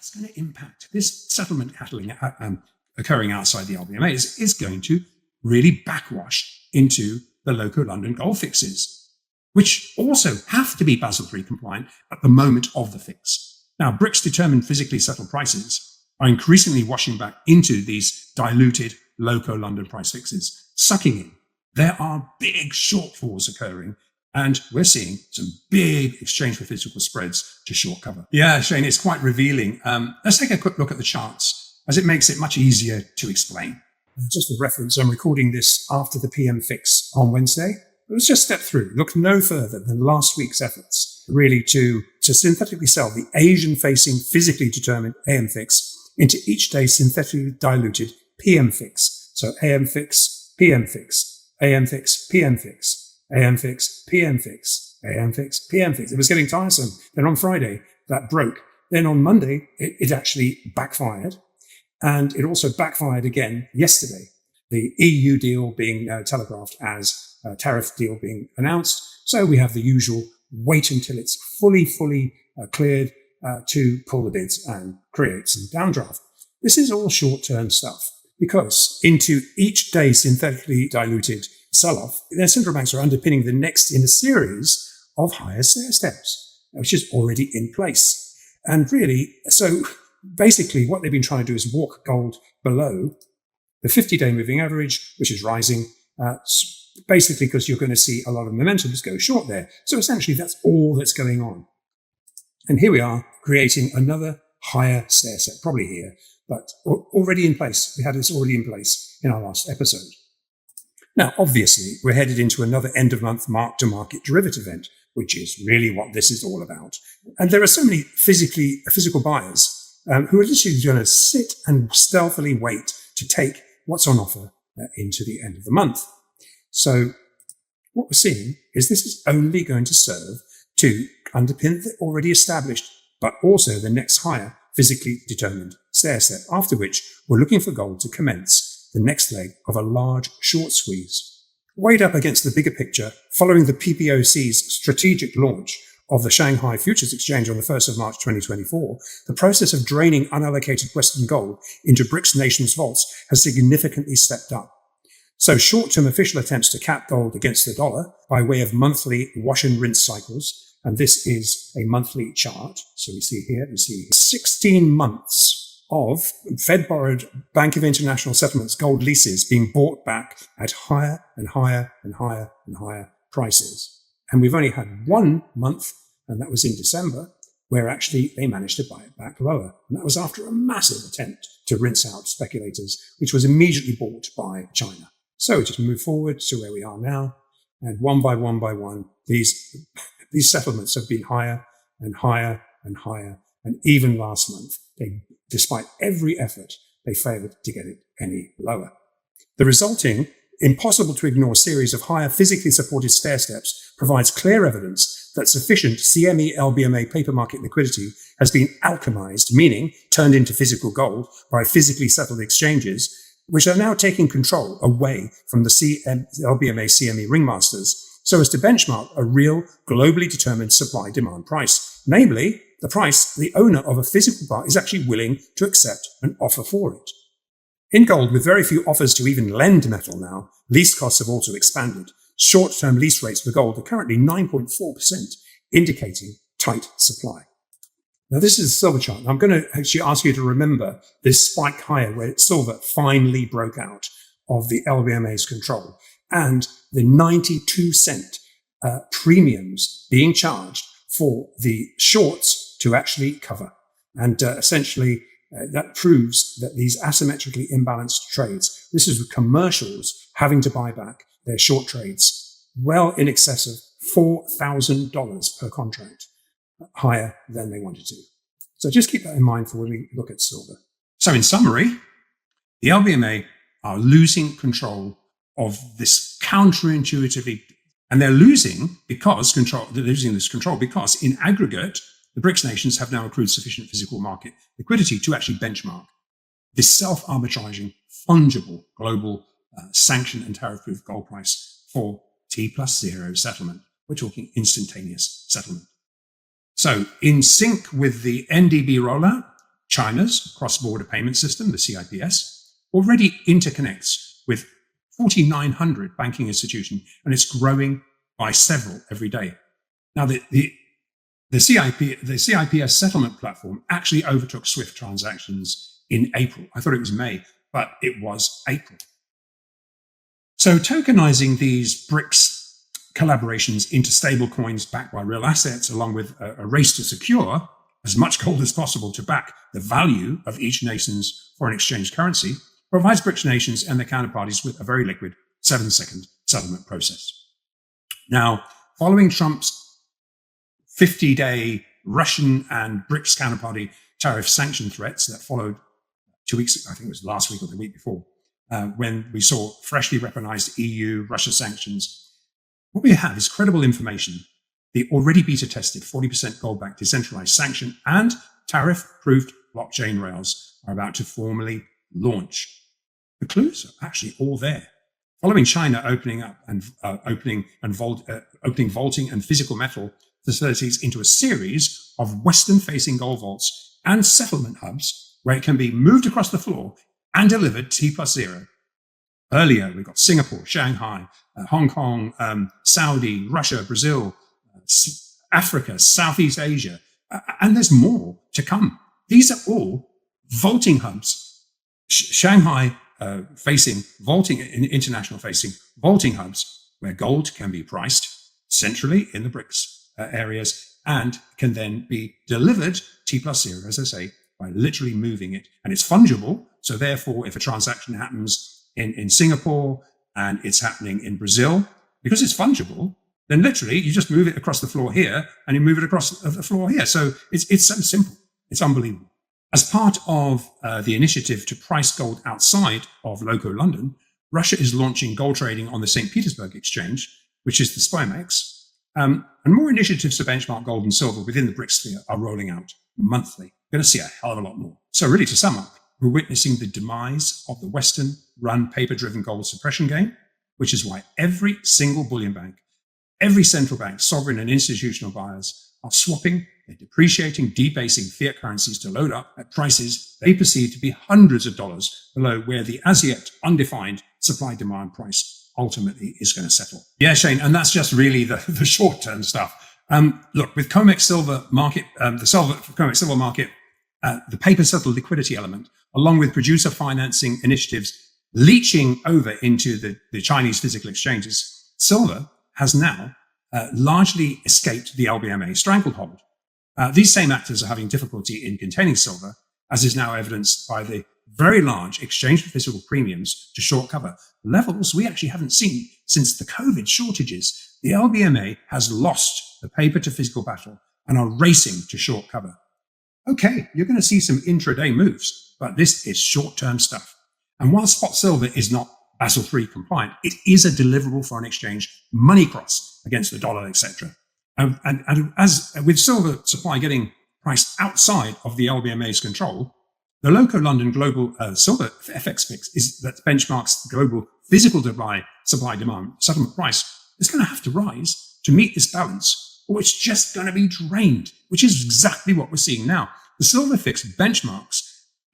that's going to impact this settlement occurring outside the LBMA is going to really backwash into the local London gold fixes, which also have to be Basel III compliant at the moment of the fix. Now, BRICS determined physically settled prices are increasingly washing back into these diluted local London price fixes, sucking in. There are big shortfalls occurring, and we're seeing some big exchange for physical spreads to short cover. Yeah, Shane, it's quite revealing. Let's take a quick look at the charts, as it makes it much easier to explain. Just for reference, I'm recording this after the PM fix on Wednesday. Let's just step through, look no further than last week's efforts, really to synthetically sell the Asian-facing, physically determined AM fix into each day synthetically diluted PM fix. So AM fix, PM fix, AM fix, PM fix, AM fix, PM fix, AM fix, PM fix. It was getting tiresome. Then on Friday, that broke. Then on Monday, it actually backfired. And it also backfired again yesterday. The EU deal being telegraphed as a tariff deal being announced. So we have the usual wait until it's fully cleared to pull the bids and create some downdraft. This is all short-term stuff because into each day synthetically diluted sell-off, their central banks are underpinning the next in a series of higher stair steps, which is already in place. And really, so basically what they've been trying to do is walk gold below the 50-day moving average, which is rising, basically because you're going to see a lot of momentum just go short there. So essentially that's all that's going on. And here we are creating another higher stair step, probably here, but already in place. We had this already in place in our last episode. Now, obviously, we're headed into another end-of-month mark-to-market derivative event, which is really what this is all about. And there are so many physical buyers who are literally going to sit and stealthily wait to take what's on offer into the end of the month. So what we're seeing is this is only going to serve to underpin the already established, but also the next higher physically determined stair step, after which we're looking for gold to commence the next leg of a large short squeeze. Weighed up against the bigger picture, following the PBOC's strategic launch of the Shanghai Futures Exchange on the 1st of March 2024, the process of draining unallocated Western gold into BRICS nations' vaults has significantly stepped up. So short-term official attempts to cap gold against the dollar by way of monthly wash and rinse cycles, and this is a monthly chart. So we see 16 months of Fed-borrowed Bank of International Settlements gold leases being bought back at higher and higher and higher and higher prices. And we've only had 1 month, and that was in December, where actually they managed to buy it back lower. And that was after a massive attempt to rinse out speculators, which was immediately bought by China. So just move forward to where we are now, and one by one, these settlements have been higher and higher and higher. And even last month, despite every effort, they failed to get it any lower. The resulting impossible to ignore series of higher physically supported stair steps provides clear evidence that sufficient CME LBMA paper market liquidity has been alchemized, meaning turned into physical gold by physically settled exchanges, which are now taking control away from the LBMA CME ringmasters so as to benchmark a real globally determined supply-demand price. Namely, the price the owner of a physical bar is actually willing to accept an offer for it. In gold, with very few offers to even lend metal now, lease costs have also expanded. Short-term lease rates for gold are currently 9.4%, indicating tight supply. Now, this is a silver chart. I'm going to actually ask you to remember this spike higher where silver finally broke out of the LBMA's control and the 92-cent premiums being charged for the shorts to actually cover. And essentially, that proves that these asymmetrically imbalanced trades, this is with commercials having to buy back their short trades well in excess of $4,000 per contract, higher than they wanted to. So just keep that in mind for when we look at silver. So in summary, the LBMA are losing control of this counterintuitively, and they're losing this control because in aggregate, the BRICS nations have now accrued sufficient physical market liquidity to actually benchmark this self-arbitraging, fungible global sanction and tariff-proof gold price for T+0 settlement. We're talking instantaneous settlement. So in sync with the NDB rollout, China's cross-border payment system, the CIPS, already interconnects with 4,900 banking institutions, and it's growing by several every day. Now, the CIPS settlement platform actually overtook SWIFT transactions in April. I thought it was May, but it was April. So tokenizing these BRICS collaborations into stable coins backed by real assets, along with a race to secure as much gold as possible to back the value of each nation's foreign exchange currency, provides BRICS nations and their counterparties with a very liquid 7-second settlement process. Now, following Trump's 50-day Russian and BRICS counterparty tariff sanction threats that followed 2 weeks ago, I think it was last week or the week before, when we saw freshly weaponized EU-Russia sanctions, what we have is credible information. The already beta-tested 40% gold-backed decentralized sanction and tariff-proofed blockchain rails are about to formally launch. The clues are actually all there. Following China opening up and opening vaulting and physical metal facilities into a series of Western-facing gold vaults and settlement hubs where it can be moved across the floor and delivered T+0. Earlier, we've got Singapore, Shanghai, Hong Kong, Saudi, Russia, Brazil, Africa, Southeast Asia, and there's more to come. These are all vaulting hubs. Shanghai facing vaulting, international facing vaulting hubs where gold can be priced centrally in the BRICS areas and can then be delivered T+0, as I say, by literally moving it. And it's fungible. So therefore, if a transaction happens in Singapore and it's happening in Brazil, because it's fungible, then literally you just move it across the floor here and you move it across the floor here. So it's so simple. It's unbelievable. As part of the initiative to price gold outside of local London, Russia is launching gold trading on the St. Petersburg exchange, which is the SPOMEX. And more initiatives to benchmark gold and silver within the BRICS sphere are rolling out monthly. We're going to see a hell of a lot more. So really, to sum up, we're witnessing the demise of the Western-run paper-driven gold suppression game, which is why every single bullion bank, every central bank, sovereign and institutional buyers are swapping, they're depreciating, debasing fiat currencies to load up at prices they perceive to be hundreds of dollars below where the as yet undefined supply-demand price ultimately is going to settle. Yeah, Shane, and that's just really the short-term stuff. Look, with COMEX silver market, the COMEX silver market, the paper-settled liquidity element, along with producer financing initiatives leaching over into the Chinese physical exchanges, silver has now largely escaped the LBMA stranglehold. These same actors are having difficulty in containing silver, as is now evidenced by the very large exchange for physical premiums to short cover, levels we actually haven't seen since the COVID shortages. The LBMA has lost the paper to physical battle and are racing to short cover. Okay, you're going to see some intraday moves, but this is short-term stuff. And while spot silver is not Basel III compliant, it is a deliverable foreign exchange money cross against the dollar, etc. And as with silver supply getting priced outside of the LBMA's control, the local London global silver FX fix that benchmarks the global physical supply demand settlement price is going to have to rise to meet this balance, or it's just going to be drained, which is exactly what we're seeing now. The silver fix benchmarks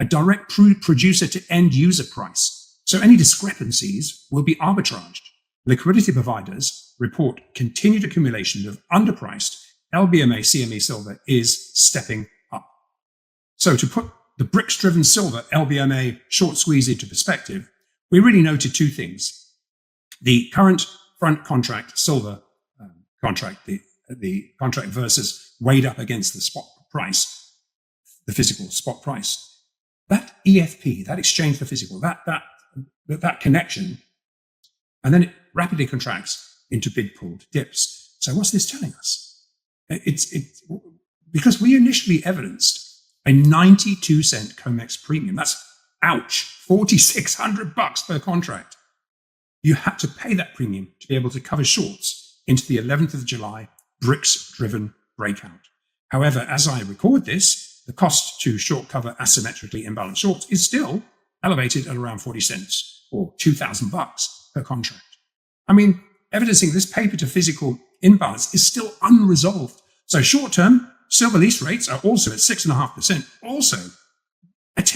a direct producer to end user price, so any discrepancies will be arbitraged. Liquidity providers report continued accumulation of underpriced LBMA CME silver is stepping up. So to put the BRICS-driven silver LBMA short squeeze into perspective, we really noted two things. The current front contract silver contract, the contract versus weighed up against the spot price, the physical spot price. That EFP, that exchange for physical, that connection, and then it rapidly contracts into bid-pulled dips. So what's this telling us? It's because we initially evidenced a 92-cent COMEX premium. That's, ouch, $4,600 per contract. You had to pay that premium to be able to cover shorts into the 11th of July BRICS-driven breakout. However, as I record this, the cost to short cover asymmetrically imbalanced shorts is still elevated at around 40 cents or $2,000 per contract. I mean, evidencing this paper to physical imbalance is still unresolved. So short-term silver lease rates are also at 6.5%, also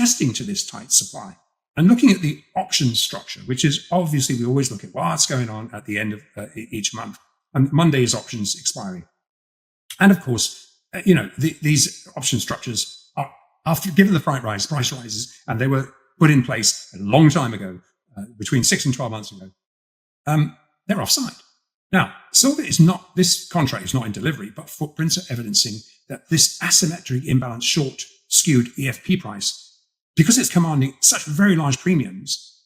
attesting to this tight supply. And looking at the option structure, which is obviously we always look at what's going on at the end of each month, and Monday's options expiring. And of course, these option structures are, after given the price rises, and they were put in place a long time ago, between 6 and 12 months ago, they're offside. Now, silver is not, this contract is not in delivery, but footprints are evidencing that this asymmetric imbalance short skewed EFP price, because it's commanding such very large premiums,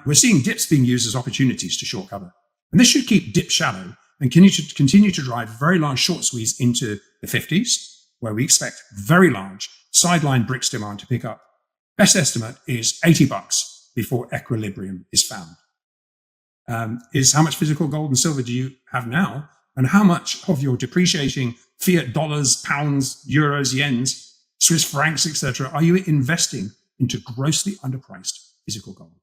we're seeing dips being used as opportunities to short cover. And this should keep dip shallow and continue to drive very large short squeeze into the 50s, where we expect very large sideline bricks demand to pick up. Best estimate is $80 before equilibrium is found. Is how much physical gold and silver do you have now? And how much of your depreciating fiat dollars, pounds, euros, yens, Swiss francs, etc., are you investing into grossly underpriced physical gold?